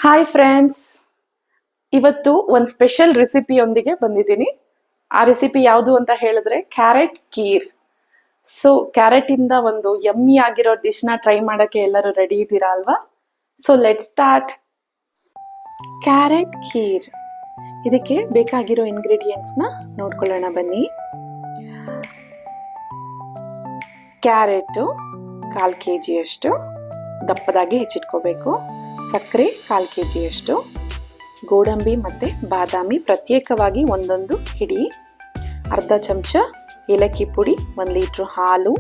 Hi friends, ಇವತ್ತು ಒಂದು special ರೆಸಿಪಿಯೊಂದಿಗೆ ಬಂದಿದ್ದೀನಿ. ಆ ರೆಸಿಪಿ ಯಾವುದು ಅಂತ ಹೇಳಿದ್ರೆ ಕ್ಯಾರೆಟ್ ಖೀರ್. ಸೊ ಕ್ಯಾರೆಟಿಂದ ಒಂದು ಯಮ್ಮಿ ಆಗಿರೋ ಡಿಶ್ನ ಟ್ರೈ ಮಾಡೋಕ್ಕೆ ಎಲ್ಲರೂ ರೆಡಿ ಇದ್ದೀರಾ ಅಲ್ವಾ? So let start. Carrot kheer ಇದಕ್ಕೆ ಬೇಕಾಗಿರೋ ಇಂಗ್ರೀಡಿಯೆಂಟ್ಸ್ನ ನೋಡ್ಕೊಳ್ಳೋಣ ಬನ್ನಿ. ಕ್ಯಾರೆಟು 1/4 kg ಅಷ್ಟು ದಪ್ಪದಾಗಿ ಹೆಚ್ಚಿಟ್ಕೋಬೇಕು. ಸಕ್ಕರೆ 1/4 kg ಅಷ್ಟು, ಗೋಡಂಬಿ ಮತ್ತು ಬಾದಾಮಿ ಪ್ರತ್ಯೇಕವಾಗಿ ಒಂದೊಂದು ಹಿಡಿ, ಅರ್ಧ ಚಮಚ ಏಲಕ್ಕಿ ಪುಡಿ, 1 ಲೀಟ್ರ್ ಹಾಲು,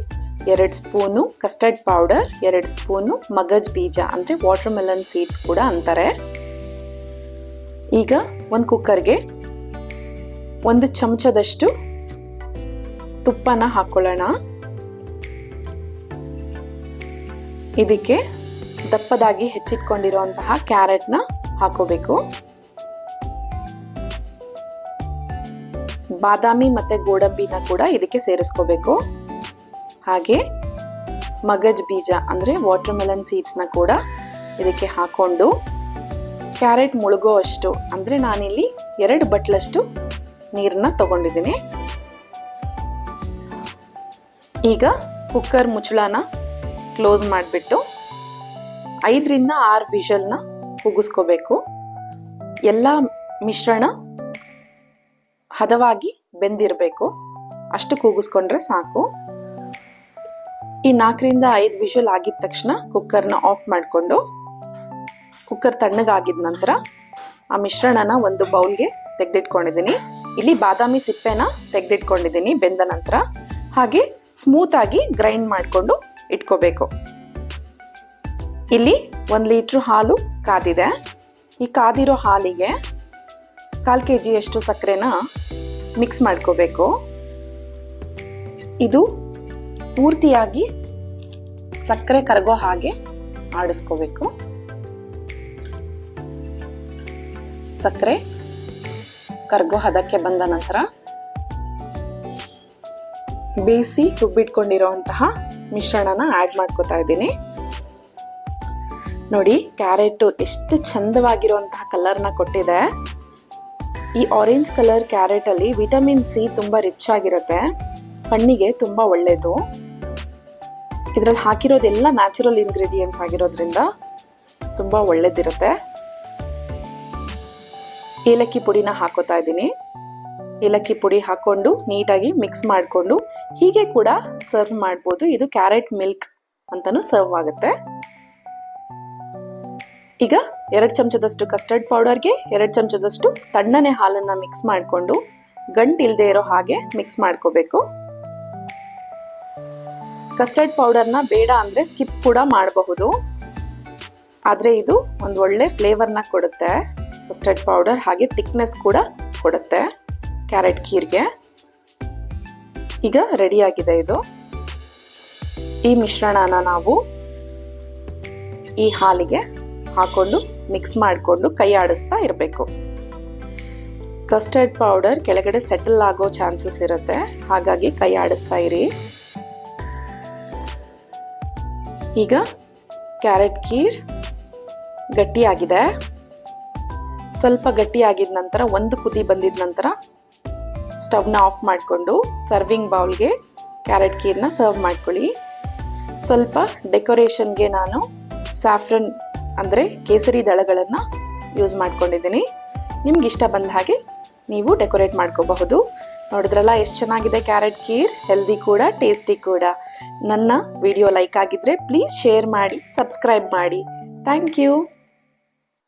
2 ಸ್ಪೂನು ಕಸ್ಟರ್ಡ್ ಪೌಡರ್, 2 ಸ್ಪೂನು ಮಗಜ್ ಬೀಜ ಅಂದರೆ ವಾಟರ್ ಮೆಲನ್ ಸೀಡ್ಸ್ ಕೂಡ ಅಂತಾರೆ. ಈಗ ಒಂದು ಕುಕ್ಕರ್ಗೆ 1 ಚಮಚದಷ್ಟು ತುಪ್ಪನ ಹಾಕೊಳ್ಳೋಣ. ಇದಕ್ಕೆ ದಪ್ಪದಾಗಿ ಹೆಚ್ಚಿಟ್ಕೊಂಡಿರುವಂತಹ ಕ್ಯಾರೆಟ್ನ ಹಾಕೋಬೇಕು. ಬಾದಾಮಿ ಮತ್ತೆ ಗೋಡಂಬಿನ ಕೂಡ ಇದಕ್ಕೆ ಸೇರಿಸ್ಕೋಬೇಕು. ಹಾಗೆ ಮಗಜ್ ಬೀಜ ಅಂದ್ರೆ ವಾಟರ್ ಮೆಲನ್ ಸೀಡ್ಸ್ನ ಕೂಡ ಇದಕ್ಕೆ ಹಾಕೊಂಡು ಕ್ಯಾರೆಟ್ ಮುಳುಗೋ ಅಷ್ಟು ಅಂದ್ರೆ ನಾನಿಲ್ಲಿ 2 ಬಟ್ಲಷ್ಟು ನೀರನ್ನ ತಗೊಂಡಿದ್ದೀನಿ. ಈಗ ಕುಕ್ಕರ್ ಮುಚ್ಚಳನ ಕ್ಲೋಸ್ ಮಾಡಿಬಿಟ್ಟು 5 ರಿಂದ 6 ವಿಷಲ್ನ ಕೂಗಿಸ್ಕೋಬೇಕು. ಎಲ್ಲ ಮಿಶ್ರಣ ಹದವಾಗಿ ಬೆಂದಿರಬೇಕು, ಅಷ್ಟು ಕೂಗಿಸ್ಕೊಂಡ್ರೆ ಸಾಕು. ಈ 4 ರಿಂದ 5 ವಿಷಲ್ ಆಗಿದ ತಕ್ಷಣ ಕುಕ್ಕರ್ನ ಆಫ್ ಮಾಡಿಕೊಂಡು ಕುಕ್ಕರ್ ತಣ್ಣಗಾಗಿದ ನಂತರ ಆ ಮಿಶ್ರಣನ ಒಂದು ಬೌಲ್ಗೆ ತೆಗೆದಿಟ್ಕೊಂಡಿದ್ದೀನಿ. ಇಲ್ಲಿ ಬಾದಾಮಿ ಸಿಪ್ಪೆನ ತೆಗೆದಿಟ್ಕೊಂಡಿದ್ದೀನಿ ಬೆಂದ ನಂತರ. ಹಾಗೆ ಸ್ಮೂತ್ ಆಗಿ ಗ್ರೈಂಡ್ ಮಾಡಿಕೊಂಡು ಇಟ್ಕೋಬೇಕು. ಇಲ್ಲಿ 1 ಲೀಟ್ರ್ ಹಾಲು ಕಾದಿದೆ. ಈ ಕಾದಿರೋ ಹಾಲಿಗೆ 1/4 kg ಅಷ್ಟು ಸಕ್ಕರೆನ ಮಿಕ್ಸ್ ಮಾಡ್ಕೋಬೇಕು. ಇದು ಪೂರ್ತಿಯಾಗಿ ಸಕ್ಕರೆ ಕರಗೋ ಹಾಗೆ ಆಡಿಸ್ಕೋಬೇಕು. ಸಕ್ಕರೆ ಕರಗೋ ಹದಕ್ಕೆ ಬಂದ ನಂತರ ಬೇಯಿಸಿ ರುಬ್ಬಿಟ್ಕೊಂಡಿರೋಂತಹ ಮಿಶ್ರಣನ ಆ್ಯಡ್ ಮಾಡ್ಕೋತಾ ಇದ್ದೀನಿ. ನೋಡಿ, ಕ್ಯಾರೆಟ್ ಎಷ್ಟು ಚಂದವಾಗಿರುವಂತಹ ಕಲರ್ನ ಕೊಟ್ಟಿದೆ. ಈ ಆರೆಂಜ್ ಕಲರ್ ಕ್ಯಾರೆಟ್ ಅಲ್ಲಿ ವಿಟಮಿನ್ ಸಿ ತುಂಬಾ ರಿಚ್ ಆಗಿರುತ್ತೆ, ಕಣ್ಣಿಗೆ ತುಂಬಾ ಒಳ್ಳೇದು. ಇದರಲ್ಲಿ ಹಾಕಿರೋದೆಲ್ಲ ನ್ಯಾಚುರಲ್ ಇಂಗ್ರೀಡಿಯೆಂಟ್ಸ್ ಆಗಿರೋದ್ರಿಂದ ತುಂಬಾ ಒಳ್ಳೇದಿರುತ್ತೆ. ಏಲಕ್ಕಿ ಪುಡಿನ ಹಾಕೋತಾ ಇದ್ದೀನಿ. ಏಲಕ್ಕಿ ಪುಡಿ ಹಾಕೊಂಡು ನೀಟಾಗಿ ಮಿಕ್ಸ್ ಮಾಡಿಕೊಂಡು ಹೀಗೆ ಕೂಡ ಸರ್ವ್ ಮಾಡ್ಬೋದು. ಇದು ಕ್ಯಾರೆಟ್ ಮಿಲ್ಕ್ ಅಂತಾನು ಸರ್ವ್ ಆಗುತ್ತೆ. ಈಗ 2 ಚಮಚದಷ್ಟು ಕಸ್ಟರ್ಡ್ ಪೌಡರ್ಗೆ 2 ಚಮಚದಷ್ಟು ತಣ್ಣನೆ ಹಾಲನ್ನ ಮಿಕ್ಸ್ ಮಾಡಿಕೊಂಡು ಗಂಟಿಲ್ದೇ ಇರೋ ಹಾಗೆ ಮಿಕ್ಸ್ ಮಾಡ್ಕೋಬೇಕು. ಕಸ್ಟರ್ಡ್ ಪೌಡರ್ನ ಬೇಡ ಅಂದ್ರೆ ಸ್ಕಿಪ್ ಕೂಡ ಮಾಡಬಹುದು, ಆದ್ರೆ ಇದು ಒಂದು ಒಳ್ಳೆ ಫ್ಲೇವರ್ನ ಕೊಡುತ್ತೆ. ಕಸ್ಟರ್ಡ್ ಪೌಡರ್ ಹಾಗೆ ಥಿಕ್ನೆಸ್ ಕೂಡ ಕೊಡುತ್ತೆ ಕ್ಯಾರೆಟ್ ಖೀರ್ಗೆ. ಈಗ ರೆಡಿ ಆಗಿದೆ ಇದು. ಈ ಮಿಶ್ರಣನ ನಾವು ಈ ಹಾಲಿಗೆ ಹಾಕೊಂಡು ಮಿಕ್ಸ್ ಮಾಡಿಕೊಂಡು ಕೈ ಆಡಿಸ್ತಾ ಇರಬೇಕು. ಕಸ್ಟರ್ಡ್ ಪೌಡರ್ ಕೆಳಗಡೆ ಸೆಟಲ್ ಆಗೋ ಚಾನ್ಸಸ್ ಇರುತ್ತೆ, ಹಾಗಾಗಿ ಕೈ ಆಡಿಸ್ತಾ ಇರಿ. ಈಗ ಕ್ಯಾರೆಟ್ ಖೀರ್ ಗಟ್ಟಿಯಾಗಿದೆ. ಸ್ವಲ್ಪ ಗಟ್ಟಿಯಾಗಿದ ನಂತರ 1 ಕುದಿ ಬಂದಿದ ನಂತರ ಸ್ಟವ್ನ ಆಫ್ ಮಾಡಿಕೊಂಡು ಸರ್ವಿಂಗ್ ಬೌಲ್ಗೆ ಕ್ಯಾರೆಟ್ ಖೀರ್ನ ಸರ್ವ್ ಮಾಡ್ಕೊಳ್ಳಿ. ಸ್ವಲ್ಪ ಡೆಕೋರೇಷನ್ಗೆ ನಾನು ಸ್ಯಾಫ್ರನ್ ಅಂದರೆ ಕೇಸರಿ ದಳಗಳನ್ನು ಯೂಸ್ ಮಾಡ್ಕೊಂಡಿದ್ದೀನಿ. ನಿಮ್ಗೆ ಇಷ್ಟ ಬಂದ ಹಾಗೆ ನೀವು ಡೆಕೋರೇಟ್ ಮಾಡ್ಕೋಬಹುದು. ನೋಡಿದ್ರಲ್ಲ ಎಷ್ಟು ಚೆನ್ನಾಗಿದೆ ಕ್ಯಾರೆಟ್ ಖೀರ್, ಹೆಲ್ದಿ ಕೂಡ ಟೇಸ್ಟಿ ಕೂಡ. ನನ್ನ ವಿಡಿಯೋ ಲೈಕ್ ಆಗಿದ್ರೆ ಪ್ಲೀಸ್ ಶೇರ್ ಮಾಡಿ, ಸಬ್ಸ್ಕ್ರೈಬ್ ಮಾಡಿ. Thank you.